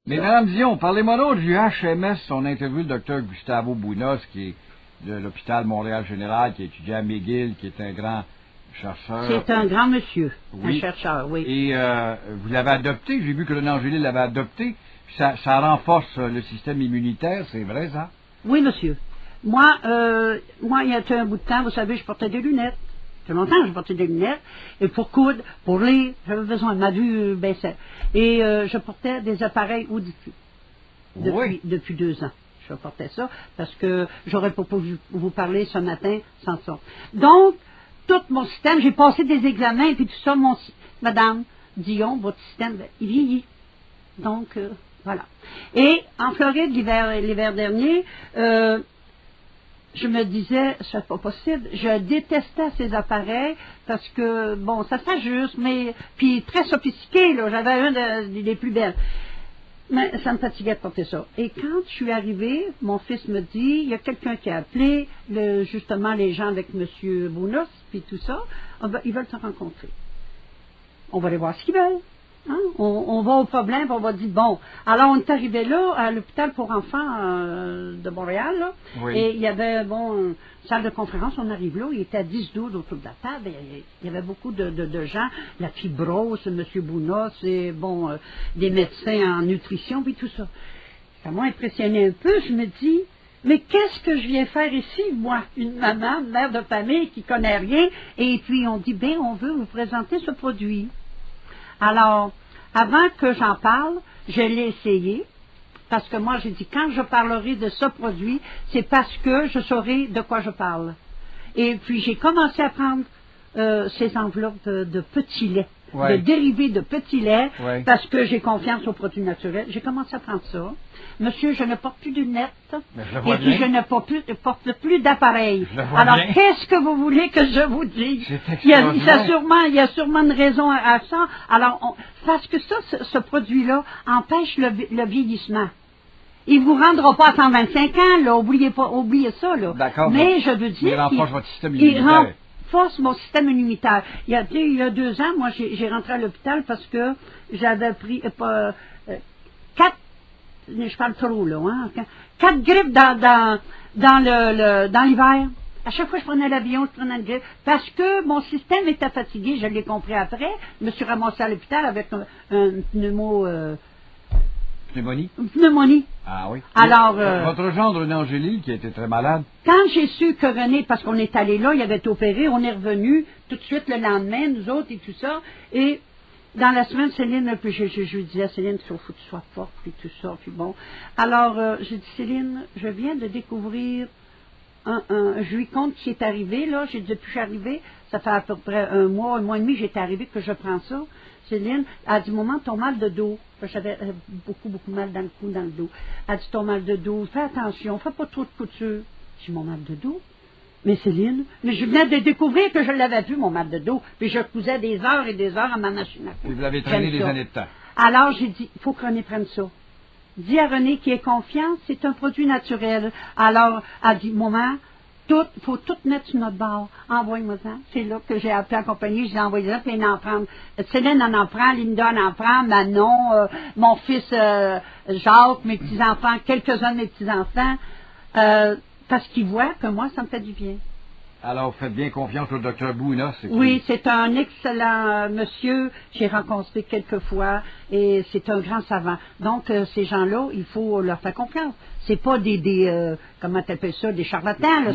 Mais Mme Dion, parlez-moi donc du HMS, on a interviewé le docteur Gustavo Bounos, qui est de l'hôpital Montréal Général, qui a étudié à McGill, qui est un grand chercheur. C'est un grand monsieur, oui. un chercheur, oui. Et vous l'avez adopté, j'ai vu que le Angélil l'avait adopté, ça renforce le système immunitaire, c'est vrai ça? Oui, monsieur. Moi, il y a un bout de temps, vous savez, je portais des lunettes. Ça fait longtemps que je portais des lunettes. Et pour coudre, pour lire, j'avais besoin, ma vue baissait. Et je portais des appareils auditifs. Depuis 2 ans. Je portais ça parce que j'aurais pas pu vous parler ce matin sans ça. Donc, tout mon système, j'ai passé des examens et puis tout ça, Madame Dion, votre système, il vieillit. Donc, voilà. Et en Floride, l'hiver dernier, je me disais, c'est pas possible, je détestais ces appareils parce que, bon, ça s'ajuste, mais, puis très sophistiqué, là, j'avais une des plus belles. Mais ça me fatiguait de porter ça. Et quand je suis arrivée, mon fils me dit, il y a quelqu'un qui a appelé, justement les gens avec M. Bounos, puis tout ça, ils veulent te rencontrer. On va aller voir ce qu'ils veulent. Hein? On va au problème, on va dire, bon, alors on est arrivé là, à l'hôpital pour enfants de Montréal, là, oui. Et il y avait, bon, une salle de conférence, on arrive là, il était à 10-12 autour de la table, il y avait beaucoup de gens, la fibrose, M. Bounos, et bon, des médecins en nutrition, puis tout ça. Ça m'a impressionné un peu, je me dis, mais qu'est-ce que je viens faire ici, moi, une maman, une mère de famille qui connaît rien, et puis on dit, ben, on veut vous présenter ce produit. Alors, avant que j'en parle, je l'ai essayé, parce que moi, j'ai dit, quand je parlerai de ce produit, c'est parce que je saurai de quoi je parle. Et puis, j'ai commencé à prendre ces enveloppes de petits laits, de dérivés de petits laits, parce que j'ai confiance aux produits naturels. J'ai commencé à prendre ça. Monsieur, je ne porte plus de lunettes, et puis je ne porte plus d'appareil. Alors, qu'est-ce que vous voulez que je vous dise? Il y a sûrement une raison à ça. Alors, parce que ça, ce produit-là empêche le vieillissement. Il ne vous rendra pas à 125 ans, là, oubliez ça, là. D'accord. Mais je veux dire, il renforce votre système immunitaire. Force mon système immunitaire. Il y a 2 ans, moi, j'ai rentré à l'hôpital parce que j'avais pris 4, je parle trop là, hein, 4 grippes dans l'hiver. À chaque fois que je prenais l'avion, je prenais une grippe. Parce que mon système était fatigué, je l'ai compris après. Je me suis ramassé à l'hôpital avec un Pneumonie? Une pneumonie. Ah oui. Alors, votre gendre, René Angélil, qui était très malade. Quand j'ai su que René, parce qu'on est allé là, il avait été opéré, on est revenu tout de suite le lendemain, nous autres et tout ça. Et dans la semaine, Céline, puis je lui disais à Céline, il faut que tu sois forte, puis tout ça, puis bon. Alors, j'ai dit, Céline, je viens de découvrir je lui compte ce qui est arrivé, là. J'ai dit, depuis que je suis arrivée, ça fait à peu près un mois et demi, j'étais arrivée que je prends ça. Céline a dit, maman, ton mal de dos. J'avais beaucoup mal dans le cou, dans le dos. Elle a dit, ton mal de dos, fais attention, fais pas trop de couture. J'ai dit, mon mal de dos? Mais Céline, mais je venais de découvrir que je l'avais plus, mon mal de dos. Puis je cousais des heures et des heures à ma machine à coudre. Vous l'avez traîné des années de temps. Alors j'ai dit, il faut que René prenne ça. Dis à René qui est confiant, c'est un produit naturel. Alors, elle dit, maman, il faut tout mettre sur notre bord. Envoie-moi ça. C'est là que j'ai appelé la compagnie, je l'ai envoyé ça, puis elle en prend. Céline en prend, Linda en prend, Manon, mon fils Jacques, mes petits-enfants, quelques-uns de mes petits-enfants, parce qu'ils voient que moi, ça me fait du bien. Alors, faites bien confiance au docteur Bounos. Oui, c'est un excellent monsieur. J'ai rencontré quelques fois et c'est un grand savant. Donc, ces gens-là, il faut leur faire confiance. C'est pas comment t'appelles ça, des charlatans, là.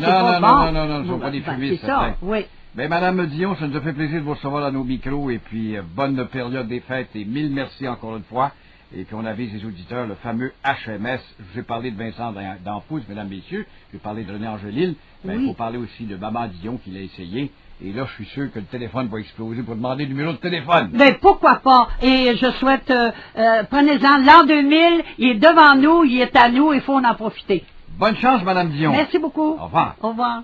Non, ce ne sont pas des fumistes. C'est ça, oui. Mais Madame Dion, ça nous a fait plaisir de vous recevoir dans nos micros et puis bonne période des fêtes et 1000 merci encore une fois. Et puis on avise les auditeurs, le fameux HMS. Je vous ai parlé de Vincent Danfous, mesdames, messieurs. J'ai parlé de René Angélil. Mais il faut parler aussi de Maman Dion qui l'a essayé. Et là, je suis sûr que le téléphone va exploser pour demander le numéro de téléphone. Ben, pourquoi pas? Et je souhaite, prenez-en l'an 2000, il est devant nous, il est à nous, il faut en profiter. Bonne chance, Madame Dion. Merci beaucoup. Au revoir. Au revoir.